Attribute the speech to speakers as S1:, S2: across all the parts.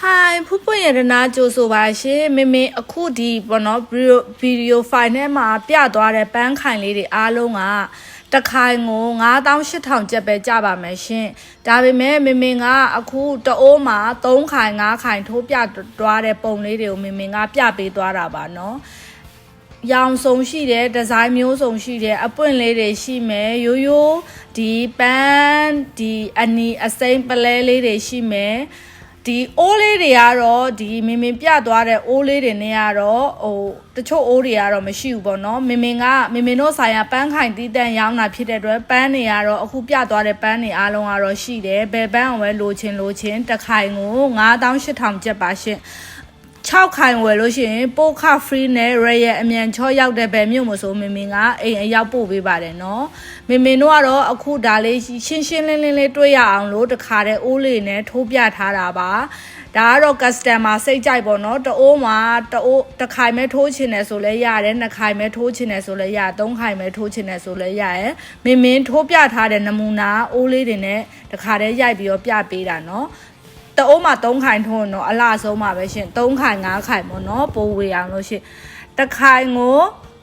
S1: Hi ဖူးပွင့်ရတနာကြိုဆိုပါရှင်မမေအခုဒီပေါ့နော်ဗီဒီယိုဖိုင်ထဲမှာပြသွားတဲ့ပန်းခိုင်လေးတွေအားလုံးကတခိုင်ကို98,000ကျပ်ပဲကြပါမယ်ရှင်ဒါပေမဲ့မမေကအခုတအိုးမှာ3ခိုင်5ခိုင်ထိုးပြသွားတဲ့ပုံလေးတွေကိုမမေကပြပေးသွားတာပါနော်ရောင်စုံရှိတယ်ဒီဇိုင်းမျိုးစုံရှိတယ်အပွင့်လေးတွေရှိမယ်ရိုးရိုးဒီပန်းဒီအနီအစိမ်းပလဲလေးတွေရှိမယ်ဒီအိုးလေးတွေကတော့ဒီမင်းပြသွားတဲ့အိုးလေးတွေနဲ့ကတော့တချို့အိုးတွေကတော့မရှိဘူးပေါ့နော်မင်းတို့ဆိုင်ရာပန်းခိုင်တီးတန့်ရောင်းတာဖြစ်တဲ့အတွက်ပန်းတွေကတော့အခုပြသွားတဲ့ပန်းတွေအားလုံးကတော့ရှိတယ်ဘယ်ပန်းအောင်ပဲလိုချင်တစ်ခိုင်ကို98,000ကျပ်ပါရှင်6ခိုင်ဝယ်လို့ရှိရင်ပို့ခ free နဲ့ Royal အမြန်ချောရောက်တဲ့ဘယ်မြို့မဆိုမင်းကအိမ်အရောက်ပို့ပေးပါတယ်နော်မင်းတို့ကတော့အခုဒါလေးရှင်းလင်းလေးတွေ့ရအောင်လို့တခါတည်းအိုးလေးနဲ့ထိုးပြထားတာပါဒါကတော့ customer စိတ်ကြိုက်ပေါ့နော်တအိုးမှာတခိုင်မဲထိုးချင်တယ်ဆိုလဲရတယ်2ခိုင်မဲထိုးချင်တယ်ဆိုလဲရ3ခိုင်မဲထိုးချင်တယ်ဆိုလဲရရဲ့မင်းထိုးပြထားတဲ့နမူနာအိုးလေးတွေနဲ့တခါတည်းရိုက်ပြီးတော့ပြပေးတာနော်တအိုးမှာ3ခိုင်ထိုးနော်အလားဆုံးပါပဲရှင်3ခိုင်5ခိုင်ပေါ့နော်ပိုးဝေအောင်လို့ရှင်တခိုင်ကို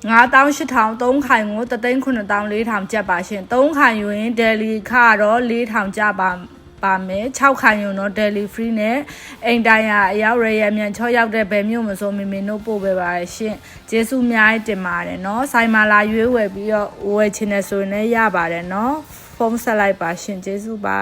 S1: 98,000 3ခိုင်ကို3,940,000ကျပ်ပါရှင်3ခိုင်ယူရင် daily ခါတော့4,000ကျပ်ပါမယ်6ခိုင်ယူတော့ daily free နဲ့အိမ်တိုင်းအရောက်ရရမြန်6ရောက်တဲ့ဘယ်မျိုးမစိုးမင်းတို့ပို့ပေးပါရှင်ကျေးဇူးအများကြီးတင်ပါတယ်နော်ဆိုင်မှာလာရွေးဝယ်ပြီးတော့ဝယ်ချင်တယ်ဆိုရင်လည်းရပါတယ်နော်ဖုန်းဆက်လိုက်ပါရှင်ကျေးဇူးပါ